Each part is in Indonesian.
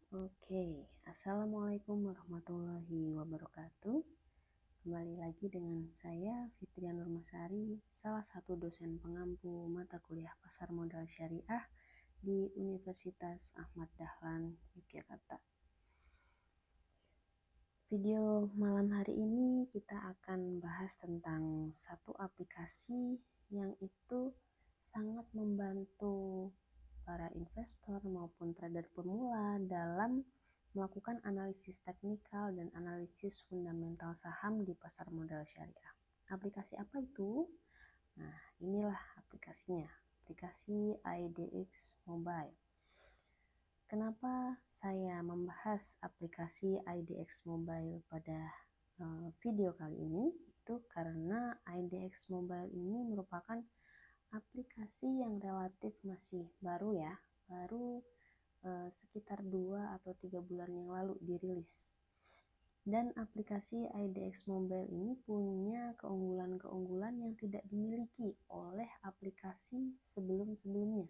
Oke, Assalamualaikum warahmatullahi wabarakatuh. Kembali lagi dengan saya Fitrian Nurmasari, salah satu dosen pengampu mata kuliah Pasar Modal Syariah di Universitas Ahmad Dahlan, Yogyakarta. Video malam hari ini kita akan bahas tentang satu aplikasi yang itu sangat membantu para investor maupun trader pemula dalam melakukan analisis teknikal dan analisis fundamental saham di pasar modal syariah. Aplikasi apa itu? Nah, inilah aplikasinya, aplikasi IDX Mobile. Kenapa saya membahas aplikasi IDX Mobile pada video kali ini? Itu karena IDX Mobile ini merupakan aplikasi yang relatif masih baru ya, baru sekitar 2 atau 3 bulan yang lalu dirilis. Dan aplikasi IDX Mobile ini punya keunggulan-keunggulan yang tidak dimiliki oleh aplikasi sebelum-sebelumnya.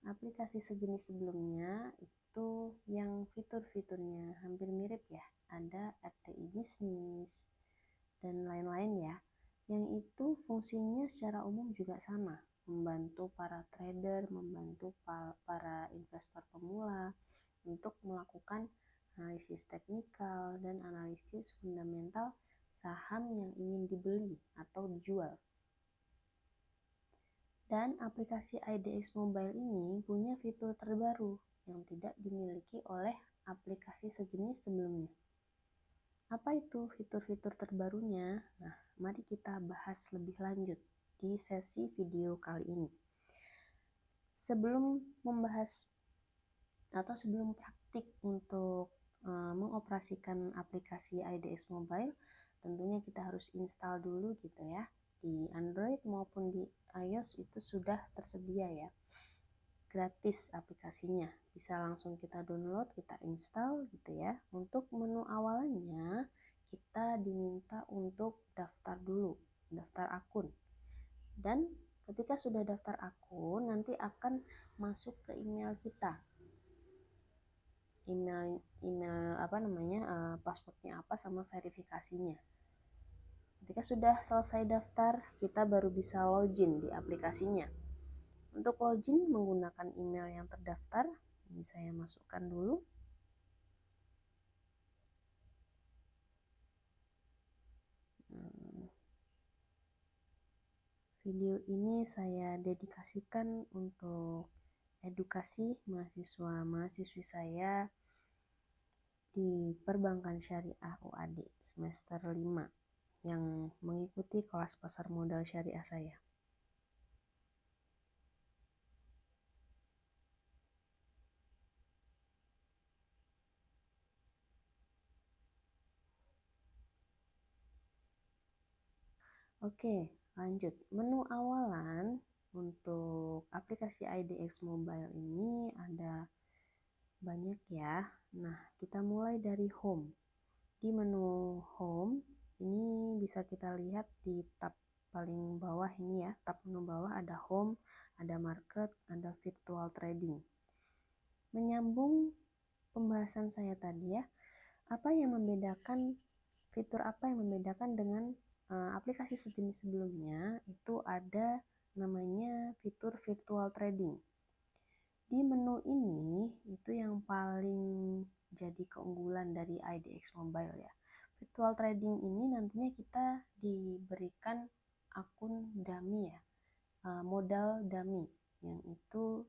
Aplikasi sejenis sebelumnya itu yang fitur-fiturnya hampir mirip ya, ada RTI Bisnis dan lain-lain ya, yang itu fungsinya secara umum juga sama, membantu para trader, membantu para investor pemula untuk melakukan analisis teknikal dan analisis fundamental saham yang ingin dibeli atau dijual. Dan aplikasi IDX Mobile ini punya fitur terbaru yang tidak dimiliki oleh aplikasi sejenis sebelumnya. Apa itu fitur-fitur terbarunya? Nah, mari kita bahas lebih lanjut di sesi video kali ini. Sebelum membahas atau sebelum praktik untuk mengoperasikan aplikasi IDX Mobile, tentunya kita harus install dulu gitu ya. Di Android maupun di iOS itu sudah tersedia ya, gratis aplikasinya, bisa langsung kita download, kita install gitu ya. Untuk menu awalannya kita diminta untuk daftar dulu, daftar akun. Dan ketika sudah daftar akun, nanti akan masuk ke email kita, email passwordnya apa sama verifikasinya. Ketika sudah selesai daftar, kita baru bisa login di aplikasinya. Untuk login menggunakan email yang terdaftar, ini saya masukkan dulu. Video ini saya dedikasikan untuk edukasi mahasiswa-mahasiswi saya di Perbankan Syariah UAD semester 5 yang mengikuti kelas pasar modal syariah saya. Oke, lanjut. Menu awalan untuk aplikasi IDX Mobile ini ada banyak ya. Nah, kita mulai dari home. Di menu home ini bisa kita lihat di tab paling bawah ini ya, tab menu bawah ada home, ada market, ada virtual trading. Menyambung pembahasan saya tadi ya, fitur apa yang membedakan dengan aplikasi sejenis sebelumnya, itu ada namanya fitur virtual trading. Di menu ini itu yang paling jadi keunggulan dari IDX Mobile ya. Virtual trading ini nantinya kita diberikan akun dummy ya, modal dummy, yang itu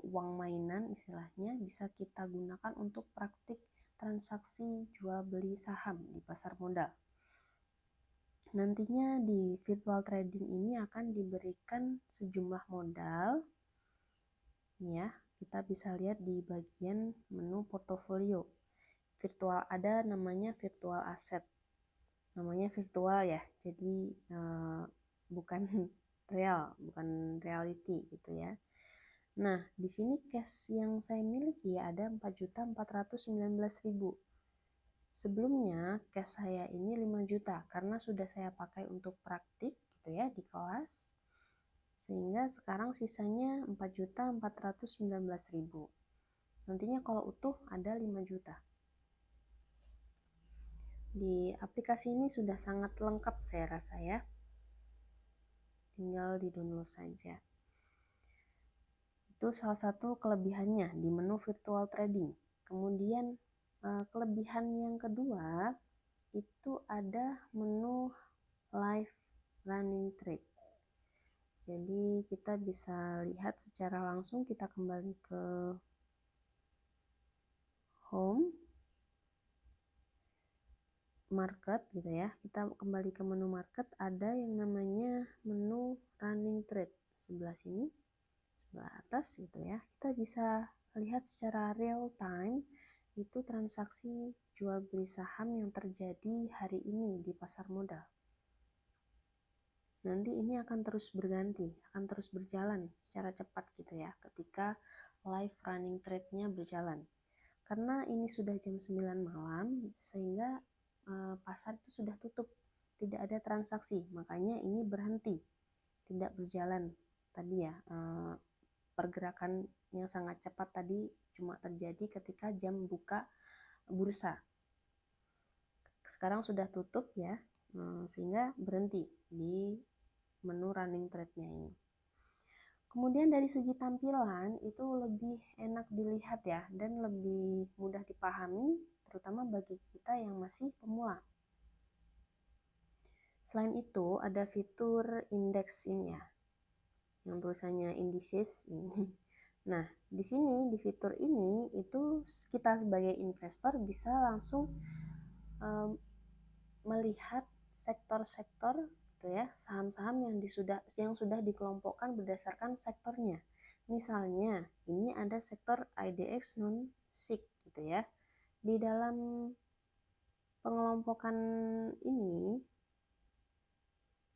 uang mainan istilahnya, bisa kita gunakan untuk praktik transaksi jual beli saham di pasar modal. Nantinya di virtual trading ini akan diberikan sejumlah modal. Ya, kita bisa lihat di bagian menu portofolio. Virtual ada namanya virtual asset. Namanya virtual ya, jadi bukan real, bukan reality gitu ya. Nah, di sini cash yang saya miliki ada 4.419.000. Sebelumnya cash saya ini 5 juta karena sudah saya pakai untuk praktik gitu ya di kelas. Sehingga sekarang sisanya 4.419.000. Nantinya kalau utuh ada 5 juta. Di aplikasi ini sudah sangat lengkap saya rasa ya. Tinggal di-download saja. Itu salah satu kelebihannya di menu virtual trading. Kemudian kelebihan yang kedua itu ada menu live running trade. Jadi kita bisa lihat secara langsung, kita kembali ke home market gitu ya. Kita kembali ke menu market, ada yang namanya menu running trade sebelah sini, sebelah atas gitu ya. Kita bisa lihat secara real time itu transaksi jual beli saham yang terjadi hari ini di pasar modal. Nanti ini akan terus berganti, akan terus berjalan secara cepat gitu ya ketika live running trade-nya berjalan. Karena ini sudah jam 9 malam sehingga pasar itu sudah tutup, tidak ada transaksi, makanya ini berhenti, tidak berjalan tadi ya. Pergerakan yang sangat cepat tadi cuma terjadi ketika jam buka bursa. Sekarang sudah tutup ya, sehingga berhenti di menu running trade-nya ini. Kemudian dari segi tampilan itu lebih enak dilihat ya, dan lebih mudah dipahami, terutama bagi kita yang masih pemula. Selain itu ada fitur indeks ini ya, yang tulisannya indices ini. Nah, di sini di fitur ini itu kita sebagai investor bisa langsung melihat sektor-sektor gitu ya, saham-saham yang sudah dikelompokkan berdasarkan sektornya. Misalnya, ini ada sektor IDX non-SIC gitu ya. Di dalam pengelompokan ini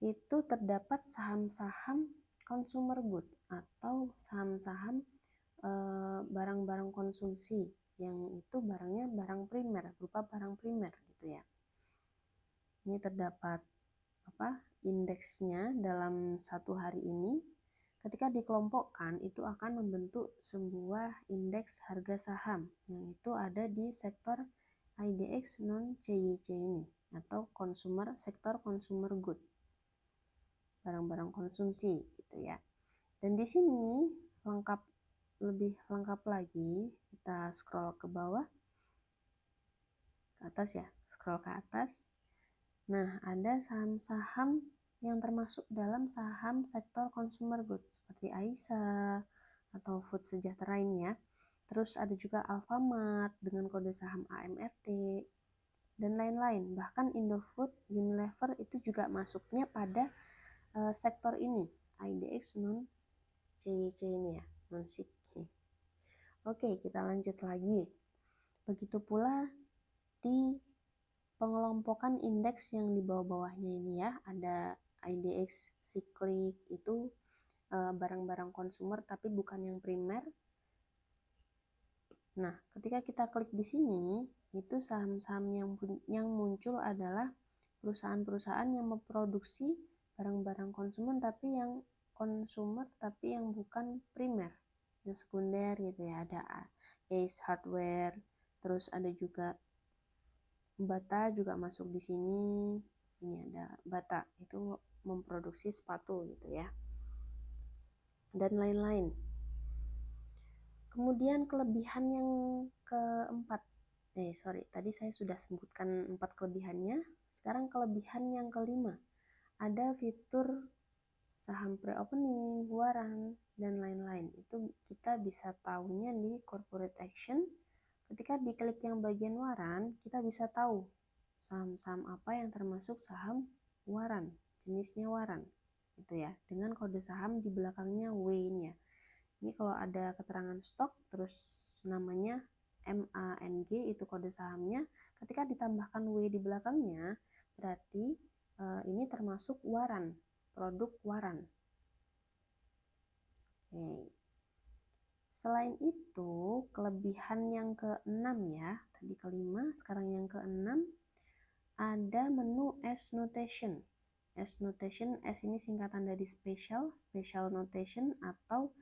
itu terdapat saham-saham consumer good atau saham-saham barang-barang konsumsi yang itu barangnya barang primer, berupa barang primer gitu ya. Ini terdapat indeksnya dalam satu hari ini. Ketika dikelompokkan itu akan membentuk sebuah indeks harga saham yang itu ada di sektor IDX non CYC ini atau sektor consumer good, barang-barang konsumsi gitu ya. Dan di sini lebih lengkap lagi, kita scroll ke bawah, ke atas ya, scroll ke atas. Nah, ada saham-saham yang termasuk dalam saham sektor consumer goods seperti Aisyah atau Food Sejahtera ini ya. Terus ada juga Alfamart dengan kode saham AMRT dan lain-lain. Bahkan Indofood, Unilever itu juga masuknya pada sektor ini, IDX non CYC ini ya, non SIC. Oke, kita lanjut lagi. Begitu pula di pengelompokan indeks yang di bawah-bawahnya ini ya, ada IDX Cyclic itu barang-barang konsumer tapi bukan yang primer. Nah, ketika kita klik di sini, itu saham-saham yang muncul adalah perusahaan-perusahaan yang memproduksi barang-barang konsumen tapi yang bukan primer, yang sekunder gitu ya. Ada Ace Hardware, terus ada juga Bata juga masuk di sini. Ini ada Bata, itu memproduksi sepatu gitu ya. Dan lain-lain. Kemudian kelebihan yang keempat. Tadi saya sudah sebutkan 4 kelebihannya. Sekarang kelebihan yang kelima. Ada fitur saham pre-opening, waran, dan lain-lain. Itu kita bisa tahunya di corporate action. Ketika diklik yang bagian waran, kita bisa tahu saham-saham apa yang termasuk saham waran, jenisnya waran gitu ya, dengan kode saham di belakangnya W-nya. Ini kalau ada keterangan stok terus namanya MANG itu kode sahamnya, ketika ditambahkan W di belakangnya berarti ini termasuk waran, produk waran. Oke. Selain itu, kelebihan yang keenam ya, tadi kelima, sekarang yang keenam, ada menu S notation. S notation, S ini singkatan dari special notation atau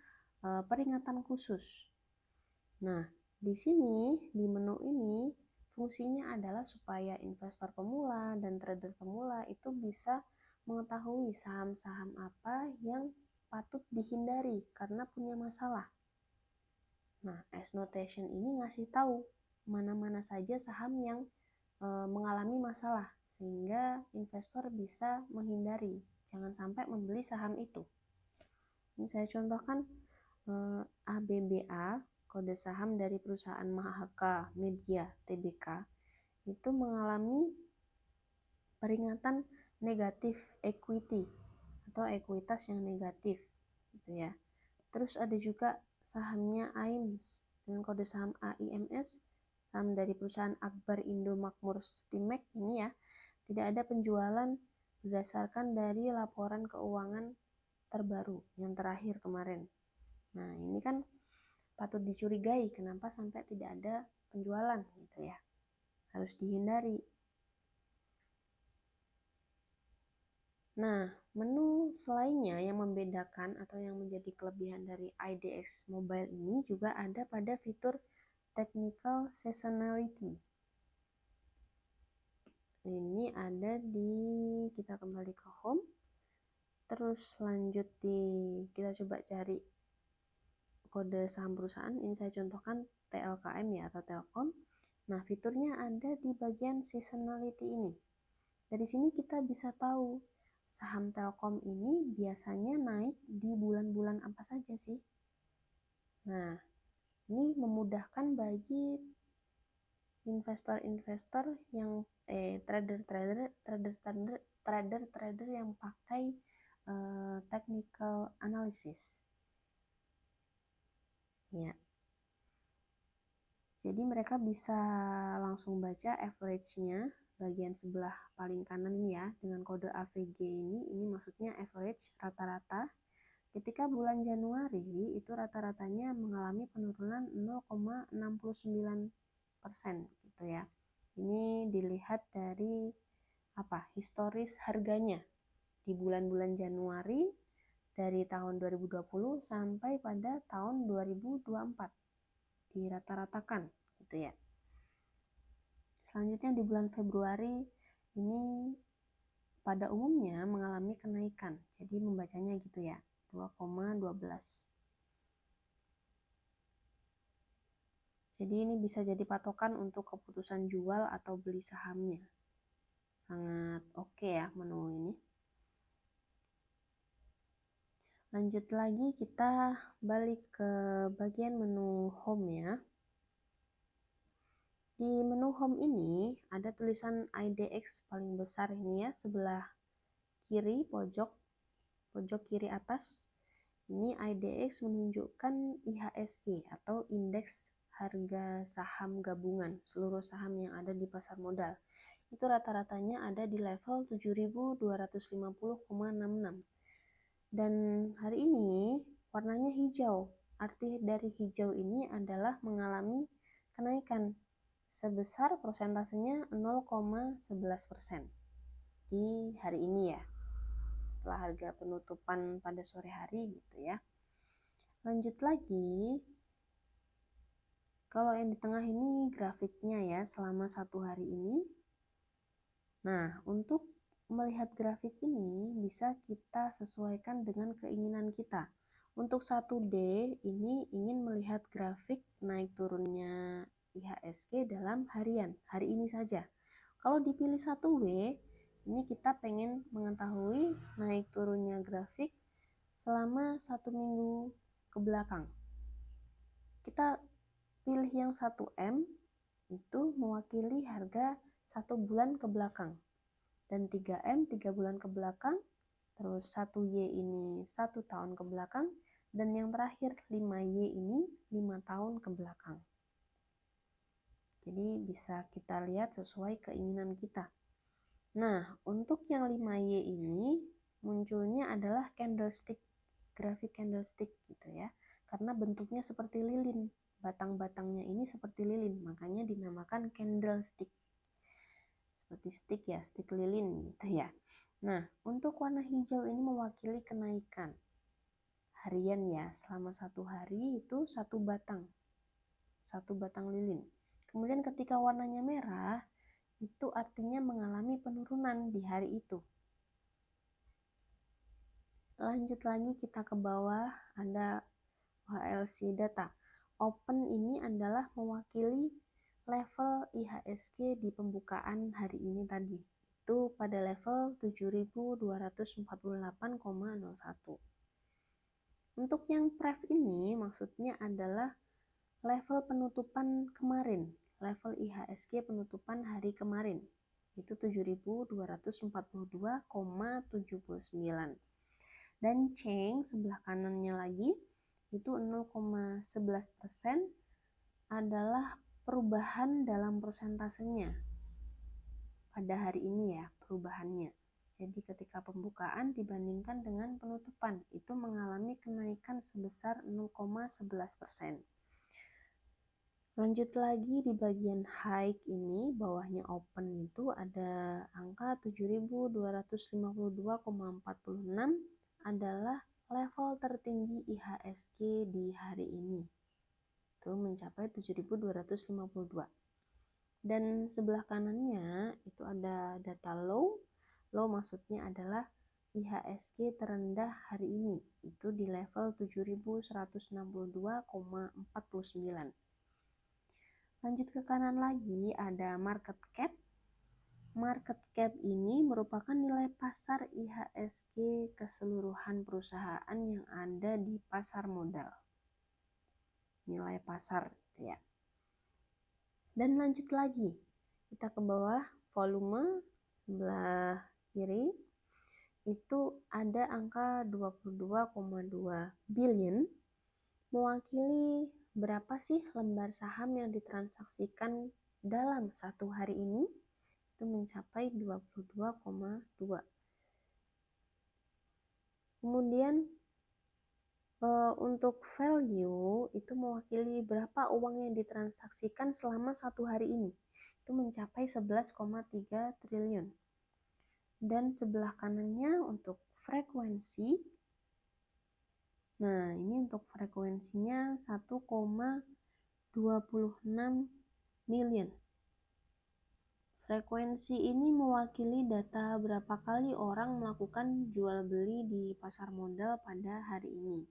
peringatan khusus. Nah, Di sini, di menu ini, fungsinya adalah supaya investor pemula dan trader pemula itu bisa mengetahui saham-saham apa yang patut dihindari karena punya masalah. Nah, as notation ini ngasih tahu mana-mana saja saham yang mengalami masalah, sehingga investor bisa menghindari, jangan sampai membeli saham itu. Ini saya contohkan ABBA, kode saham dari perusahaan Mahaka Media Tbk, itu mengalami peringatan negatif equity atau ekuitas yang negatif, gitu ya. Terus ada juga sahamnya AIMS dengan kode saham AIMS, saham dari perusahaan Akbar Indo Makmur Stimek ini ya, tidak ada penjualan berdasarkan dari laporan keuangan terbaru yang terakhir kemarin. Nah, ini kan patut dicurigai kenapa sampai tidak ada penjualan gitu ya. Harus dihindari. Nah, menu selainnya yang membedakan atau yang menjadi kelebihan dari IDX Mobile ini juga ada pada fitur Technical Seasonality. Ini ada di, kita kembali ke home, terus lanjut kita coba cari kode saham perusahaan. Ini saya contohkan TLKM ya, atau Telkom. Nah, fiturnya ada di bagian seasonality ini. Dari sini kita bisa tahu saham Telkom ini biasanya naik di bulan-bulan apa saja sih. Nah, ini memudahkan bagi investor-investor yang trader yang pakai technical analysis. Ya. Jadi mereka bisa langsung baca average-nya bagian sebelah paling kanan ini ya, dengan kode AVG ini maksudnya average, rata-rata. Ketika bulan Januari itu rata-ratanya mengalami penurunan 0,69% gitu ya. Ini dilihat dari historis harganya di bulan-bulan Januari dari tahun 2020 sampai pada tahun 2024. Dirata-ratakan gitu ya. Selanjutnya di bulan Februari ini pada umumnya mengalami kenaikan. Jadi membacanya gitu ya, 2,12. Jadi ini bisa jadi patokan untuk keputusan jual atau beli sahamnya. Sangat oke ya menu ini. Lanjut lagi, kita balik ke bagian menu home ya. Di menu home ini ada tulisan IDX paling besar ini ya, sebelah kiri pojok kiri atas. Ini IDX menunjukkan IHSG atau indeks harga saham gabungan, seluruh saham yang ada di pasar modal. Itu rata-ratanya ada di level 7.250,66. Dan hari ini warnanya hijau. Arti dari hijau ini adalah mengalami kenaikan sebesar persentasenya 0,11% di hari ini ya, setelah harga penutupan pada sore hari gitu ya. Lanjut lagi, kalau yang di tengah ini grafiknya ya selama satu hari ini. Nah, untuk melihat grafik ini bisa kita sesuaikan dengan keinginan kita. Untuk 1D ini ingin melihat grafik naik turunnya IHSG dalam harian, hari ini saja. Kalau dipilih 1W, ini kita pengen mengetahui naik turunnya grafik selama 1 minggu ke belakang. Kita pilih yang 1M, itu mewakili harga 1 bulan ke belakang. Dan 3M 3 bulan ke belakang, terus 1Y ini 1 tahun ke belakang, dan yang terakhir 5Y ini 5 tahun ke belakang. Jadi bisa kita lihat sesuai keinginan kita. Nah, untuk yang 5Y ini munculnya adalah candlestick, grafik candlestick gitu ya. Karena bentuknya seperti lilin, batang-batangnya ini seperti lilin, makanya dinamakan candlestick. Seperti stick ya, stick lilin gitu ya. Nah, untuk warna hijau ini mewakili kenaikan harian ya, selama 1 hari itu 1 batang. 1 batang lilin. Kemudian ketika warnanya merah, itu artinya mengalami penurunan di hari itu. Lanjut lagi kita ke bawah, ada HLC data. Open ini adalah mewakili level IHSG di pembukaan hari ini tadi. Itu pada level 7.248,01. Untuk yang pref ini maksudnya adalah level penutupan kemarin, level IHSG penutupan hari kemarin, itu 7.242,79. Dan Cheng sebelah kanannya lagi, itu 0,11% adalah perubahan dalam persentasenya pada hari ini ya, perubahannya. Jadi ketika pembukaan dibandingkan dengan penutupan, itu mengalami kenaikan sebesar 0,11%. Lanjut lagi di bagian high ini, bawahnya open itu ada angka 7.252,46 adalah level tertinggi IHSG di hari ini. Itu mencapai 7.252. Dan sebelah kanannya itu ada data low. Low maksudnya adalah IHSG terendah hari ini, itu di level 7.162,49. Lanjut ke kanan lagi, ada market cap. Market cap ini merupakan nilai pasar IHSG keseluruhan perusahaan yang ada di pasar modal. Nilai pasar, gitu ya. Dan lanjut lagi, kita ke bawah, volume sebelah kiri itu ada angka 22,2 billion, mewakili berapa sih lembar saham yang ditransaksikan dalam satu hari ini, itu mencapai 22,2. Kemudian untuk value itu mewakili berapa uang yang ditransaksikan selama satu hari ini, itu mencapai 11,3 triliun. Dan sebelah kanannya untuk frekuensi, nah ini untuk frekuensinya 1,26 million. Frekuensi ini mewakili data berapa kali orang melakukan jual beli di pasar modal pada hari ini.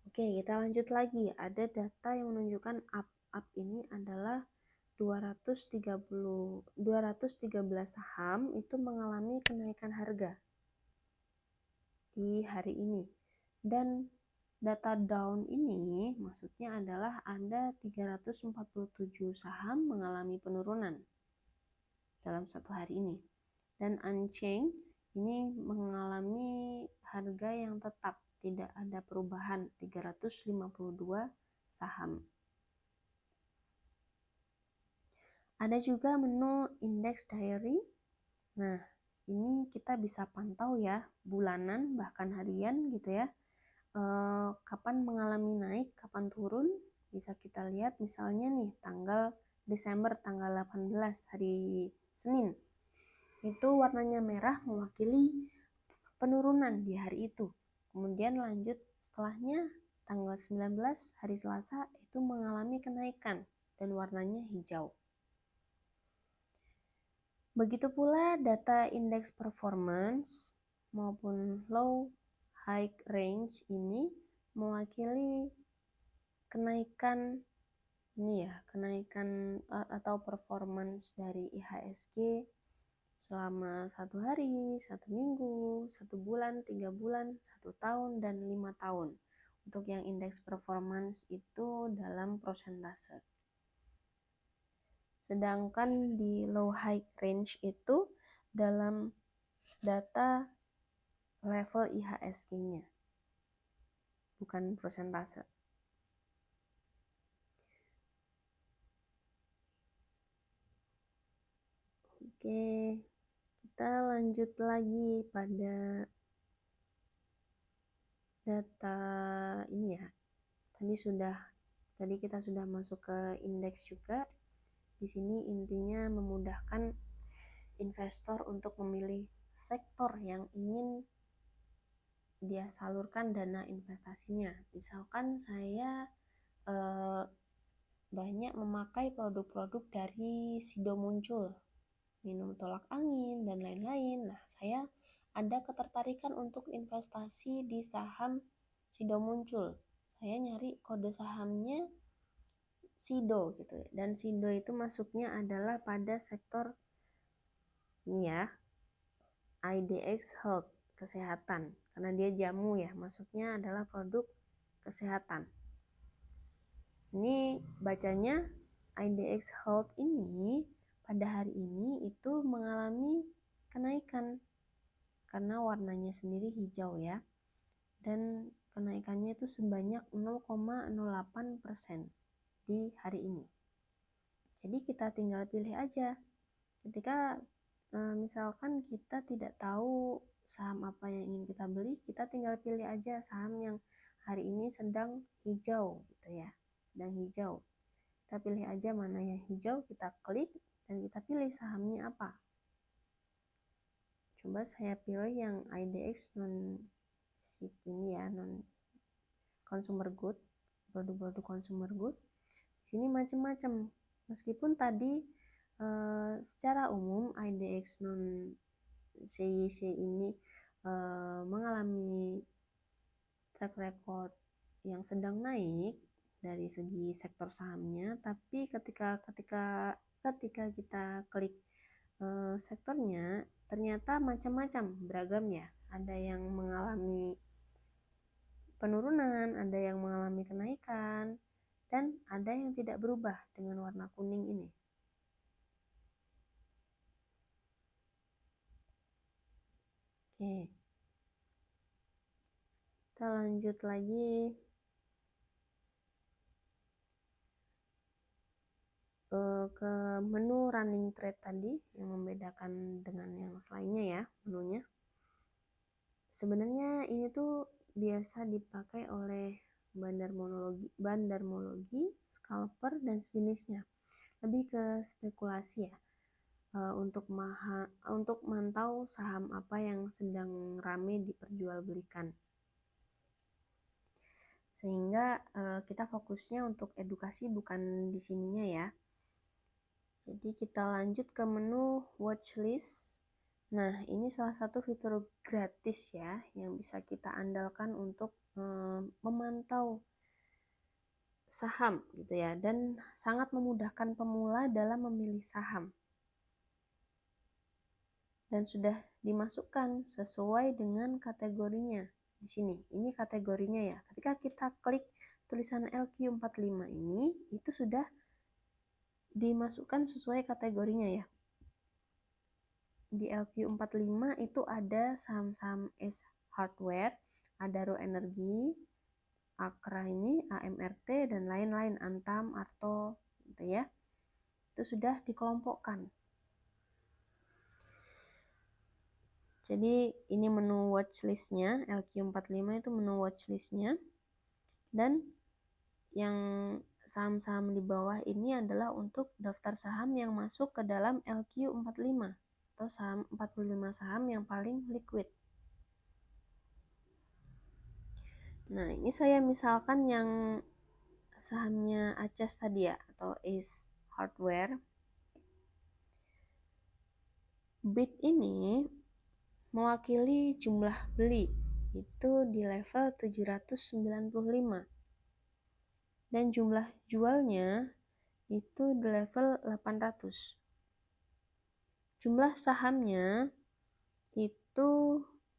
Oke, kita lanjut lagi. Ada data yang menunjukkan up ini adalah 213 saham itu mengalami kenaikan harga di hari ini. Dan data down ini maksudnya adalah ada 347 saham mengalami penurunan dalam satu hari ini. Dan unchanged ini mengalami harga yang tetap, tidak ada perubahan, 352 saham. Ada juga menu index diary. Nah, ini kita bisa pantau ya, bulanan bahkan harian gitu ya. Kapan mengalami naik, kapan turun, bisa kita lihat misalnya nih tanggal Desember tanggal 18 hari Senin. Itu warnanya merah mewakili penurunan di hari itu. Kemudian lanjut setelahnya tanggal 19 hari Selasa itu mengalami kenaikan dan warnanya hijau. Begitu pula data indeks performance maupun low high range ini mewakili kenaikan atau performance dari IHSG selama 1 hari, 1 minggu, 1 bulan, 3 bulan, 1 tahun, dan 5 tahun. Untuk yang indeks performance itu dalam persentase. Sedangkan di low high range itu dalam data level IHSG-nya, bukan persentase. Oke, kita lanjut lagi pada data ini ya. Tadi kita sudah masuk ke indeks juga. Di sini intinya memudahkan investor untuk memilih sektor yang ingin dia salurkan dana investasinya. Misalkan saya banyak memakai produk-produk dari Sido Muncul, minum tolak angin, dan lain-lain. Nah, saya ada ketertarikan untuk investasi di saham Sido Muncul. Saya nyari kode sahamnya Sido gitu. Dan Sido itu masuknya adalah pada sektor ini ya, IDX Health, kesehatan. Karena dia jamu ya, masuknya adalah produk kesehatan. Ini bacanya IDX Health ini pada hari ini itu mengalami kenaikan karena warnanya sendiri hijau ya, dan kenaikannya itu sebanyak 0,08% di hari ini. Jadi kita tinggal pilih aja. Ketika misalkan kita tidak tahu saham apa yang ingin kita beli, kita tinggal pilih aja saham yang hari ini sedang hijau gitu ya, sedang hijau. Kita pilih aja mana yang hijau, kita klik dan kita pilih sahamnya apa. Coba saya pilih yang IDX non ini ya, non consumer good, produk-produk consumer good. Di sini macam-macam. Meskipun tadi secara umum IDX non CIC ini mengalami track record yang sedang naik dari segi sektor sahamnya, tapi ketika kita klik sektornya ternyata macam-macam, beragam ya. Ada yang mengalami penurunan, ada yang mengalami kenaikan, dan ada yang tidak berubah dengan warna kuning ini. Oke, kita lanjut lagi ke menu running trade tadi yang membedakan dengan yang selainnya ya menunya. Sebenarnya ini tuh biasa dipakai oleh bandarmologi, scalper dan sejenisnya. Lebih ke spekulasi ya, untuk mantau saham apa yang sedang rame diperjualbelikan. Sehingga kita fokusnya untuk edukasi bukan di sininya ya. Jadi kita lanjut ke menu watchlist. Nah, ini salah satu fitur gratis ya yang bisa kita andalkan untuk memantau saham gitu ya, dan sangat memudahkan pemula dalam memilih saham. Dan sudah dimasukkan sesuai dengan kategorinya di sini. Ini kategorinya ya. Ketika kita klik tulisan LQ45 ini, itu sudah dimasukkan sesuai kategorinya ya. Di LQ45 itu ada saham-saham S Hardware, Adaro Energi, Akra ini, AMRT, dan lain-lain, Antam, Arto, gitu ya. Itu sudah dikelompokkan. Jadi ini menu watchlistnya, LQ45 itu menu watchlistnya. Dan yang saham-saham di bawah ini adalah untuk daftar saham yang masuk ke dalam LQ45 atau saham 45 saham yang paling liquid. Nah, ini saya misalkan yang sahamnya Acas tadi ya, atau Ace Hardware. Bid ini mewakili jumlah beli itu di level 795. Dan jumlah jualnya itu di level 800. Jumlah sahamnya itu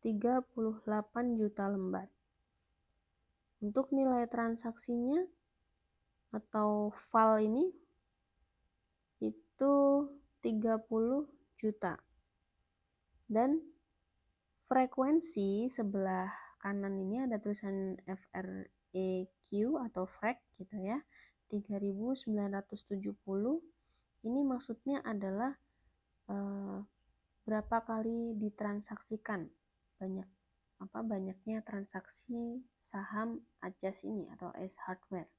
38 juta lembar. Untuk nilai transaksinya atau VAL ini itu 30 juta. Dan frekuensi sebelah kanan ini ada tulisan FREQ atau FREQ gitu ya, 3970. Ini maksudnya adalah berapa kali ditransaksikan, banyaknya transaksi saham Acas ini atau Ace Hardware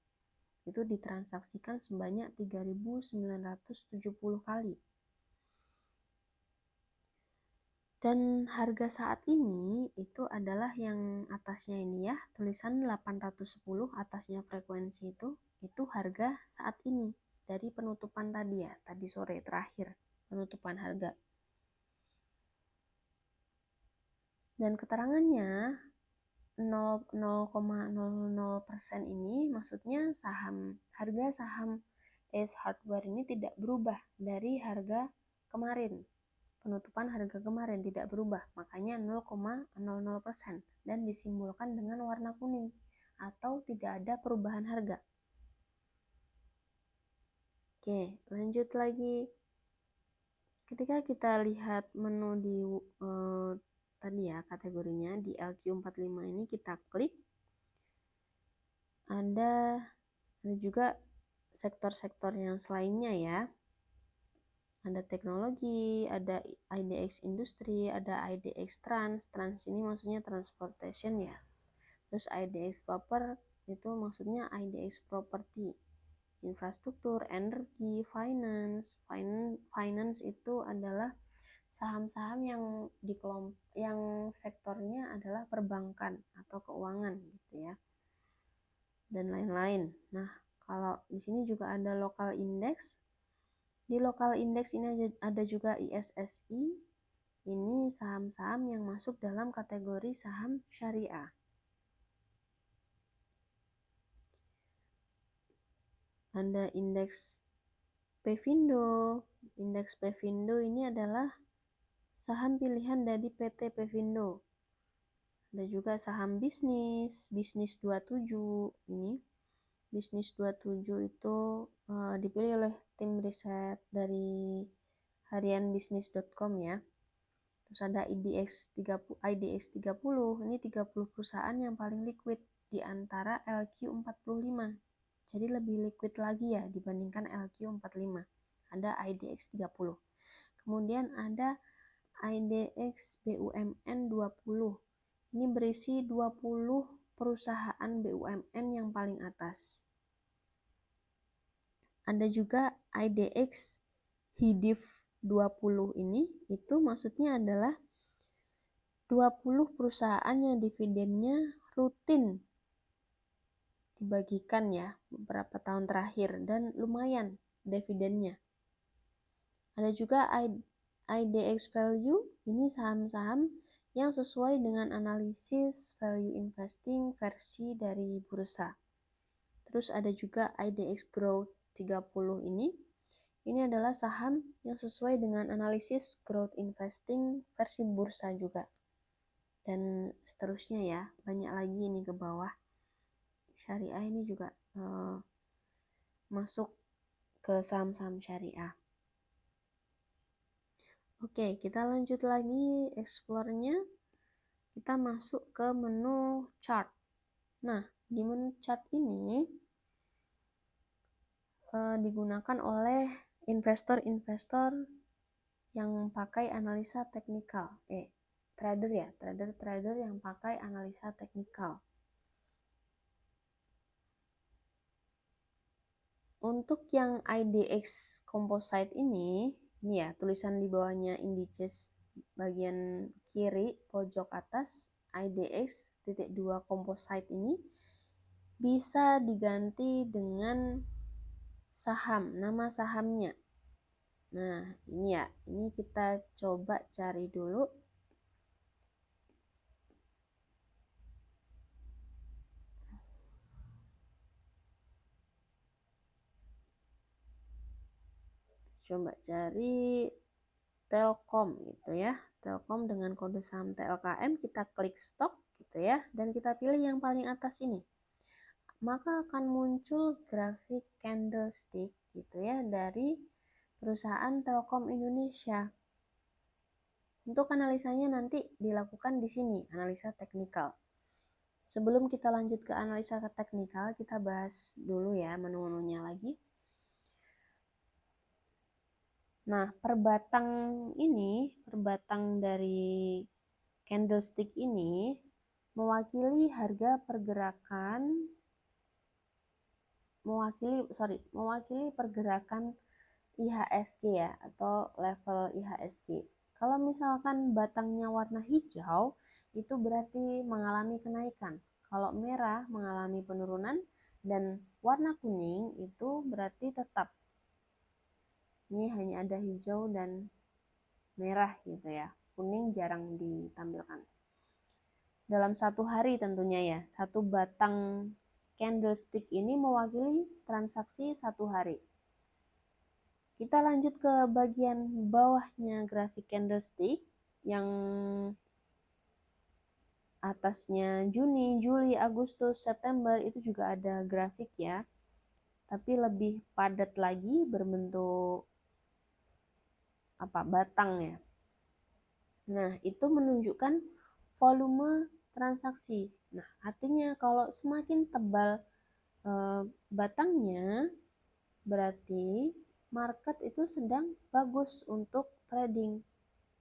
itu ditransaksikan sebanyak 3970 kali. Dan harga saat ini itu adalah yang atasnya ini ya, tulisan 810 atasnya frekuensi itu harga saat ini dari penutupan tadi ya, tadi sore terakhir penutupan harga. Dan keterangannya 0,00% ini maksudnya harga saham ACE Hardware ini tidak berubah dari harga kemarin. Penutupan harga kemarin tidak berubah, makanya 0,00% dan disimbolkan dengan warna kuning atau tidak ada perubahan harga. Oke, lanjut lagi. Ketika kita lihat menu di tadi ya kategorinya di LQ45 ini, kita klik, ada juga sektor-sektor yang selainnya ya. Ada teknologi, ada IDX industri, ada IDX trans ini maksudnya transportation ya. Terus IDX proper itu maksudnya IDX property, infrastruktur, energi, finance itu adalah saham-saham yang sektornya adalah perbankan atau keuangan gitu ya. Dan lain-lain. Nah, kalau di sini juga ada local index. Di local index ini ada juga ISSI. Ini saham-saham yang masuk dalam kategori saham syariah. Ada indeks Pevindo. Indeks Pevindo ini adalah saham pilihan dari PT Pevindo. Ada juga saham bisnis 27 ini. Bisnis 27 itu dipilih oleh tim riset dari harianbisnis.com ya. Terus ada IDX 30, ini 30 perusahaan yang paling liquid di antara LQ45. Jadi lebih liquid lagi ya dibandingkan LQ45. Ada IDX 30. Kemudian ada IDX BUMN 20. Ini berisi 20 perusahaan BUMN yang paling atas. Ada juga IDX HIDIF 20 ini, itu maksudnya adalah 20 perusahaan yang dividennya rutin dibagikan ya beberapa tahun terakhir dan lumayan dividennya. Ada juga IDX Value, ini saham-saham yang sesuai dengan analisis value investing versi dari bursa. Terus ada juga IDX Growth 30 ini adalah saham yang sesuai dengan analisis growth investing versi bursa juga. Dan seterusnya ya, banyak lagi ini ke bawah. Syariah ini juga masuk ke saham-saham syariah. Oke, kita lanjut lagi explore-nya. Kita masuk ke menu chart. Nah, di menu chart ini digunakan oleh investor-investor yang pakai analisa teknikal. Trader ya, trader yang pakai analisa teknikal. Untuk yang IDX Composite ini ya tulisan di bawahnya indices bagian kiri pojok atas IDX.2 Composite ini bisa diganti dengan saham, nama sahamnya. Nah, ini ya, ini kita coba cari dulu. Coba cari Telkom gitu ya. Telkom dengan kode saham TLKM, kita klik stok gitu ya, dan kita pilih yang paling atas ini. Maka akan muncul grafik candlestick gitu ya dari perusahaan Telkom Indonesia. Untuk analisanya nanti dilakukan di sini, analisa teknikal. Sebelum kita lanjut ke analisa teknikal, kita bahas dulu ya menu-menunya lagi. Nah, perbatang dari candlestick ini mewakili pergerakan IHSG ya, atau level IHSG. Kalau misalkan batangnya warna hijau, itu berarti mengalami kenaikan. Kalau merah mengalami penurunan, dan warna kuning itu berarti tetap. Ini hanya ada hijau dan merah gitu ya. Kuning jarang ditampilkan. Dalam satu hari tentunya ya, satu batang candlestick ini mewakili transaksi satu hari. Kita lanjut ke bagian bawahnya grafik candlestick yang atasnya Juni, Juli, Agustus, September itu juga ada grafik ya. Tapi lebih padat lagi berbentuk batang ya. Nah, itu menunjukkan volume transaksi. Nah, artinya kalau semakin tebal batangnya berarti market itu sedang bagus untuk trading,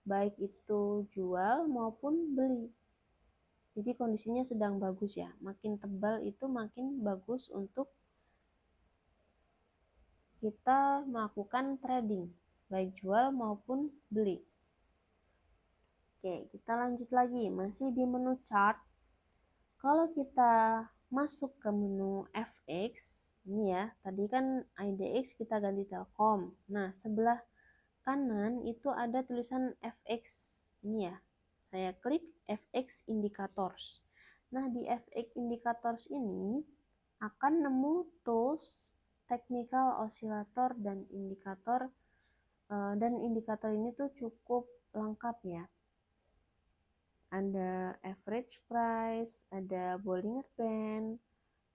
baik itu jual maupun beli. Jadi kondisinya sedang bagus ya. Makin tebal itu makin bagus untuk kita melakukan trading, baik jual maupun beli. Oke, kita lanjut lagi. Masih di menu chart. Kalau kita masuk ke menu FX, ini ya, tadi kan IDX kita ganti Telkom. Nah, sebelah kanan itu ada tulisan FX. Ini ya, saya klik FX Indicators. Nah, di FX Indicators ini akan nemu tools, technical oscillator, dan indikator. Dan indikator ini tuh cukup lengkap ya. Ada average price, ada Bollinger Band,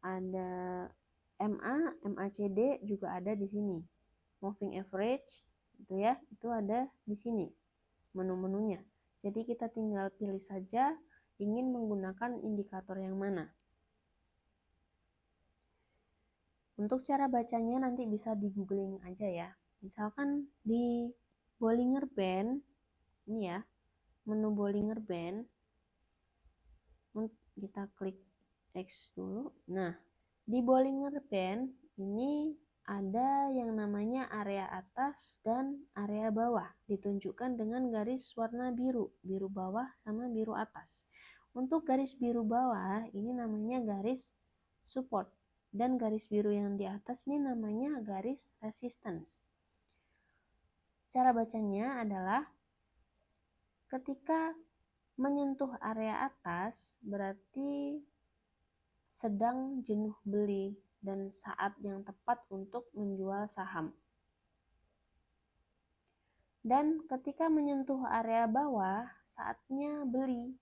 ada MACD juga ada di sini. Moving average gitu ya, itu ada di sini menu-menunya. Jadi kita tinggal pilih saja ingin menggunakan indikator yang mana. Untuk cara bacanya nanti bisa di googling aja ya. Misalkan di Bollinger Band, ini ya, menu Bollinger Band, kita klik X dulu. Nah, di Bollinger Band ini ada yang namanya area atas dan area bawah, ditunjukkan dengan garis warna biru, biru bawah sama biru atas. Untuk garis biru bawah ini namanya garis support, dan garis biru yang di atas ini namanya garis resistance. Cara bacanya adalah ketika menyentuh area atas berarti sedang jenuh beli dan saat yang tepat untuk menjual saham. Dan ketika menyentuh area bawah, saatnya beli.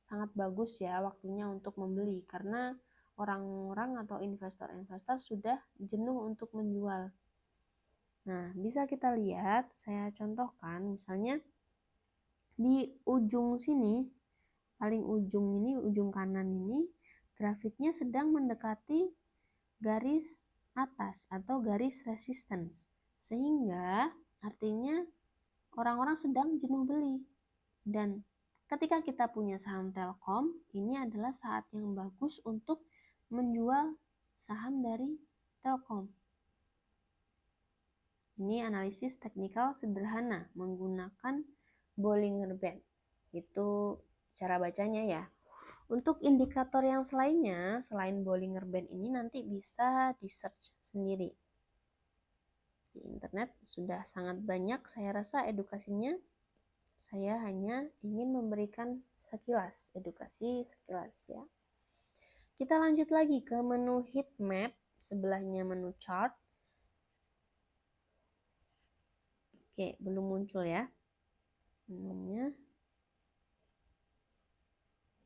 Sangat bagus ya waktunya untuk membeli karena orang-orang atau investor-investor sudah jenuh untuk menjual. Nah, bisa kita lihat, saya contohkan misalnya di ujung sini, paling ujung ini, ujung kanan ini, grafiknya sedang mendekati garis atas atau garis resistance. Sehingga artinya orang-orang sedang jenuh beli. Dan ketika kita punya saham Telkom, ini adalah saat yang bagus untuk menjual saham dari Telkom. Ini analisis teknikal sederhana menggunakan Bollinger Band. Itu cara bacanya ya. Untuk indikator yang selainnya, selain Bollinger Band ini nanti bisa di-search sendiri. Di internet sudah sangat banyak, saya rasa edukasinya. Saya hanya ingin memberikan sekilas, edukasi sekilas ya. Kita lanjut lagi ke menu heat map, sebelahnya menu chart. Oke, belum muncul ya menunya.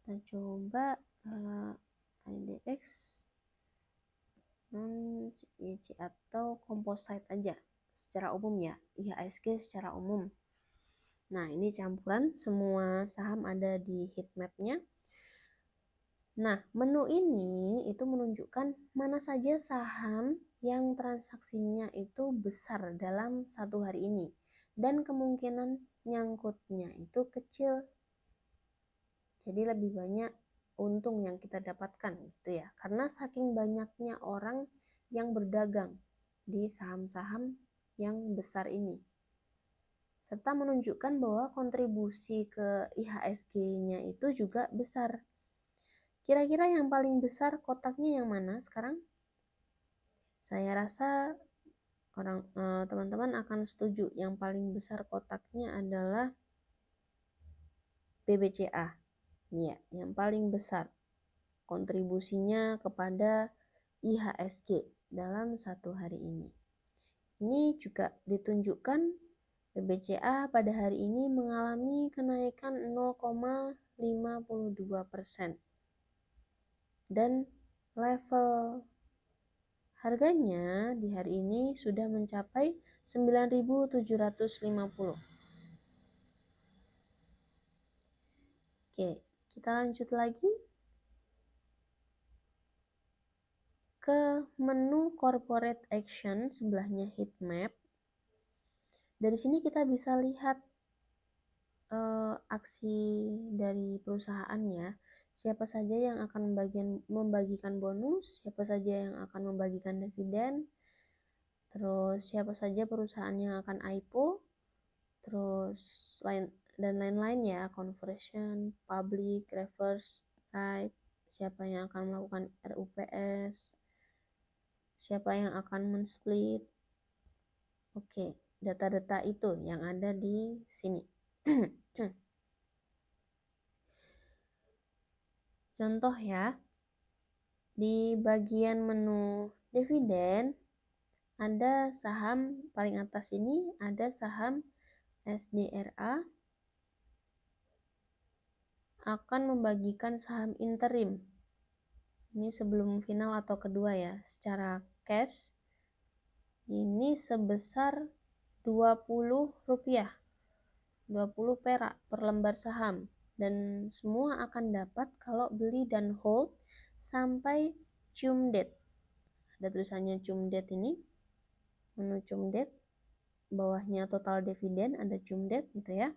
Kita coba IDX non-CIC atau composite aja secara umum ya, IHSG secara umum. Nah, ini campuran semua saham ada di heat map-nya. Nah, menu ini itu menunjukkan mana saja saham yang transaksinya itu besar dalam satu hari ini. Dan kemungkinan nyangkutnya itu kecil. Jadi lebih banyak untung yang kita dapatkan gitu ya. Karena saking banyaknya orang yang berdagang di saham-saham yang besar ini. serta menunjukkan bahwa kontribusi ke IHSG-nya itu juga besar. Kira-kira yang paling besar kotaknya yang mana sekarang? Saya rasa teman-teman akan setuju yang paling besar kotaknya adalah BBCA. Ya, yang paling besar kontribusinya kepada IHSG dalam satu hari ini. Ini juga ditunjukkan BBCA pada hari ini mengalami kenaikan 0,52%. Dan level harganya di hari ini sudah mencapai 9.750. Oke, kita lanjut lagi ke menu corporate action sebelahnya heat map. Dari sini kita bisa lihat aksi dari perusahaannya, siapa saja yang akan membagikan bonus, siapa saja yang akan membagikan dividen, terus siapa saja perusahaan yang akan IPO, terus lain-lain ya, conversion, public, reverse, right, siapa yang akan melakukan RUPS, siapa yang akan men-split. Oke, data-data itu yang ada di sini. Contoh ya, di bagian menu dividen ada saham paling atas ini, ada saham SDRA akan membagikan saham interim. Ini sebelum final atau kedua ya, secara cash ini sebesar 20 rupiah, 20 perak per lembar saham. Dan semua akan dapat kalau beli dan hold sampai cum date. Ada tulisannya cum date ini, menu cum date, bawahnya total dividen, ada cum date gitu ya.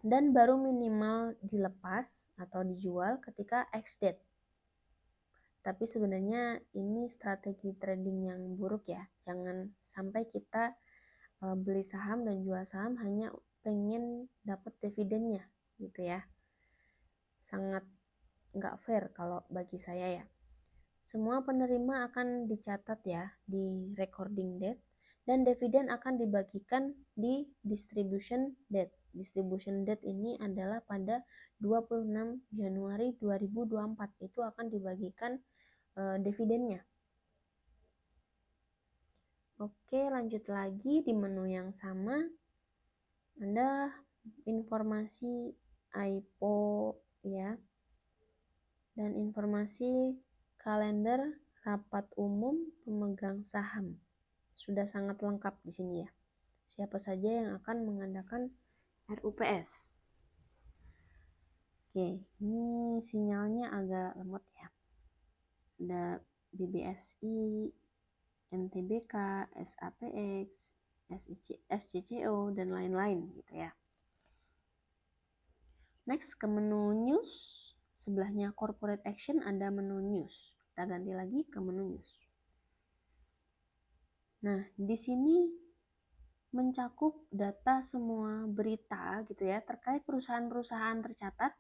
Dan baru minimal dilepas atau dijual ketika ex date. Tapi sebenarnya ini strategi trading yang buruk ya. Jangan sampai kita beli saham dan jual saham hanya pengen dapat dividennya gitu ya. Sangat nggak fair kalau bagi saya ya. Semua penerima akan dicatat ya di recording date dan dividen akan dibagikan di distribution date. Distribution date ini adalah pada 26 Januari 2024 itu akan dibagikan dividennya. Oke, lanjut lagi di menu yang sama. Ada informasi IPO ya. Dan informasi kalender rapat umum pemegang saham. Sudah sangat lengkap di sini ya. Siapa saja yang akan mengadakan RUPS. Oke, ini sinyalnya agak lemot ya. Ada BBSI, NTBK, SAPX, SCCO, dan lain-lain gitu ya. Next ke menu news, sebelahnya corporate action ada menu news. Kita ganti lagi ke menu news. Nah, di sini mencakup data semua berita gitu ya terkait perusahaan-perusahaan tercatat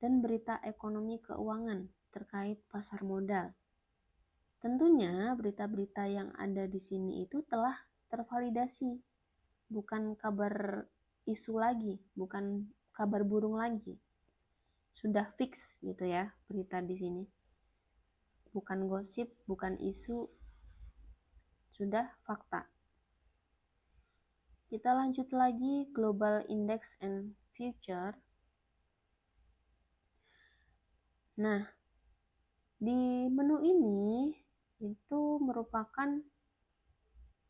dan berita ekonomi keuangan terkait pasar modal. Tentunya berita-berita yang ada di sini itu telah tervalidasi, bukan kabar isu lagi, bukan kabar burung lagi. Sudah fix gitu ya berita di sini. Bukan gosip, bukan isu, sudah fakta. Kita lanjut lagi Global Index and Future. Nah, di menu ini itu merupakan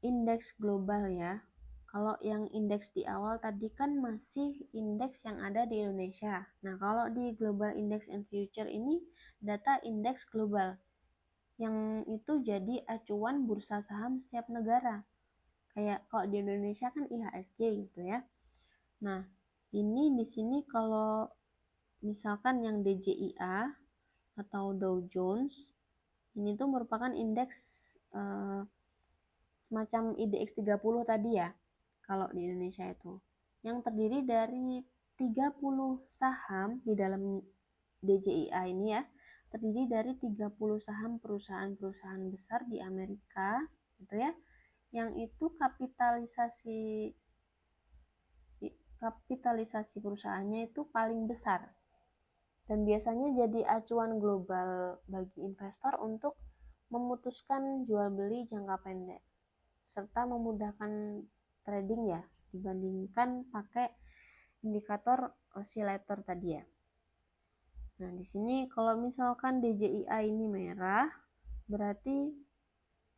indeks global ya. Kalau yang indeks di awal tadi kan masih indeks yang ada di Indonesia. Nah, kalau di Global Index and Future ini data indeks global. Yang itu jadi acuan bursa saham setiap negara. Kayak kalau di Indonesia kan IHSG gitu ya. Nah, ini di sini kalau misalkan yang DJIA atau Dow Jones, ini tuh merupakan indeks semacam IDX 30 tadi ya. kalau di Indonesia itu, yang terdiri dari 30 saham di dalam DJIA ini ya, terdiri dari 30 saham perusahaan-perusahaan besar di Amerika gitu ya, yang itu kapitalisasi perusahaannya itu paling besar dan biasanya jadi acuan global bagi investor untuk memutuskan jual beli jangka pendek serta memudahkan trading ya dibandingkan pakai indikator oscillator tadi ya. Nah, di sini kalau misalkan DJIA ini merah berarti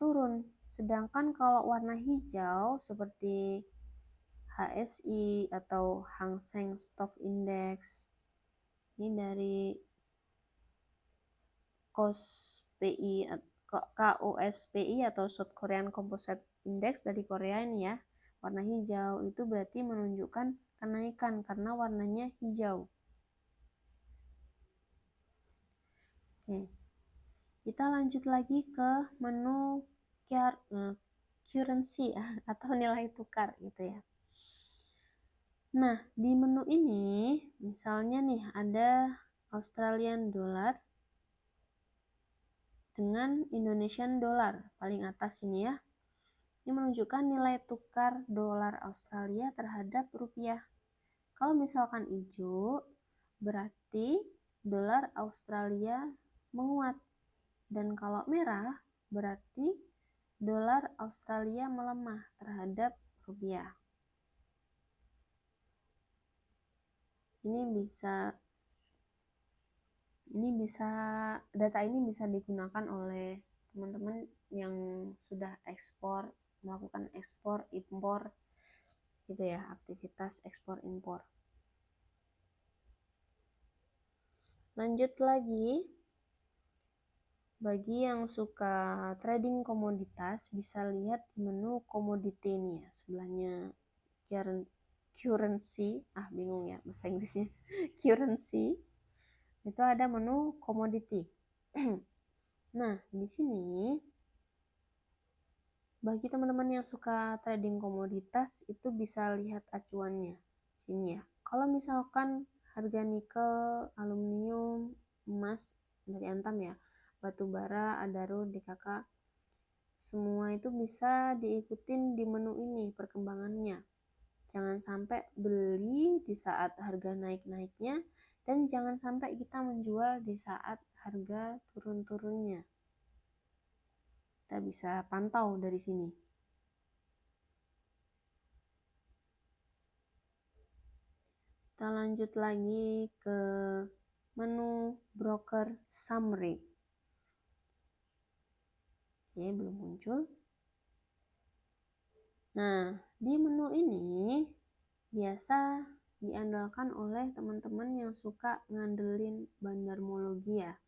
turun. Sedangkan kalau warna hijau seperti HSI atau Hang Seng Stock Index ini dari KOSPI atau South Korean Composite Index dari Korea ini ya, warna hijau itu berarti menunjukkan kenaikan karena warnanya hijau. Oke, kita lanjut lagi ke menu currency atau nilai tukar gitu ya. Nah, di menu ini misalnya nih ada Australian dollar dengan Indonesian dollar paling atas ini ya. Ini menunjukkan nilai tukar dolar Australia terhadap rupiah. Kalau misalkan hijau, berarti dolar Australia menguat. Dan kalau merah, berarti dolar Australia melemah terhadap rupiah. Data ini bisa digunakan oleh teman-teman yang sudah melakukan ekspor impor gitu ya, aktivitas ekspor impor. Lanjut lagi, bagi yang suka trading komoditas bisa lihat di menu komoditi ini ya, sebelahnya currency, bingung ya bahasa Inggrisnya, currency, itu ada menu komoditi. Nah, di sini bagi teman-teman yang suka trading komoditas itu bisa lihat acuannya sini ya. Kalau misalkan harga nikel, aluminium, emas dari Antam ya, batu bara, Adaro, DKK, semua itu bisa diikutin di menu ini perkembangannya. Jangan sampai beli di saat harga naik-naiknya dan jangan sampai kita menjual di saat harga turun-turunnya. Kita bisa pantau dari sini. Kita lanjut lagi ke menu broker summary. Oke, belum muncul. Nah, di menu ini biasa diandalkan oleh teman-teman yang suka ngandelin bandarmologi ya.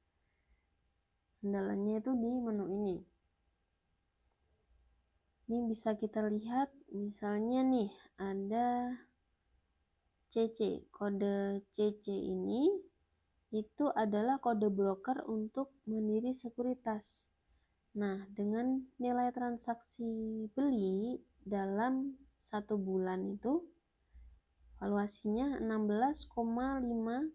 Andalannya itu di menu ini. Ini bisa kita lihat, misalnya nih ada CC. Kode CC ini itu adalah kode broker untuk mandiri sekuritas. Nah, dengan nilai transaksi beli dalam 1 bulan itu valuasinya 16,5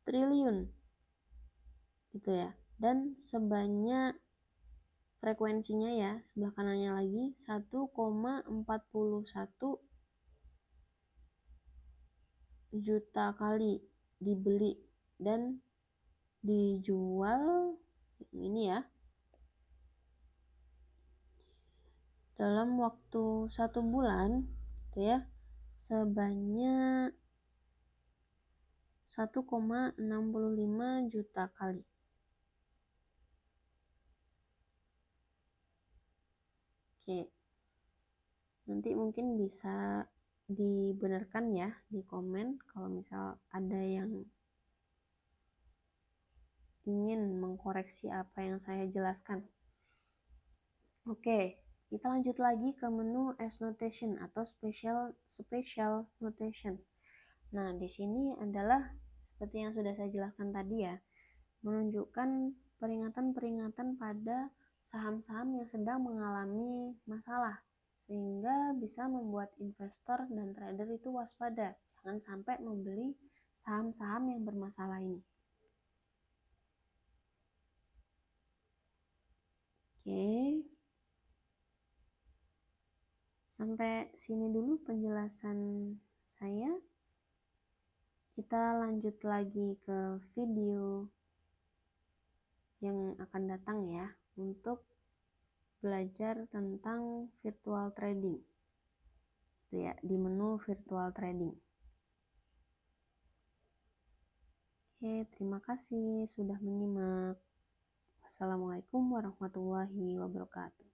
triliun gitu ya. Dan sebanyak frekuensinya ya, sebelah kanannya lagi 1,41 juta kali dibeli dan dijual ini ya dalam waktu 1 bulan gitu ya sebanyak 1,65 juta kali. Oke, nanti mungkin bisa dibenarkan ya di komen kalau misal ada yang ingin mengkoreksi apa yang saya jelaskan. Oke, kita lanjut lagi ke menu S notation atau special notation. Nah, di sini adalah seperti yang sudah saya jelaskan tadi ya, menunjukkan peringatan-peringatan pada saham-saham yang sedang mengalami masalah, sehingga bisa membuat investor dan trader itu waspada. Jangan sampai membeli saham-saham yang bermasalah ini. Oke. Sampai sini dulu penjelasan saya. Kita lanjut lagi ke video yang akan datang ya, untuk belajar tentang virtual trading. Itu ya, di menu virtual trading. Oke, terima kasih sudah menyimak. Wassalamualaikum warahmatullahi wabarakatuh.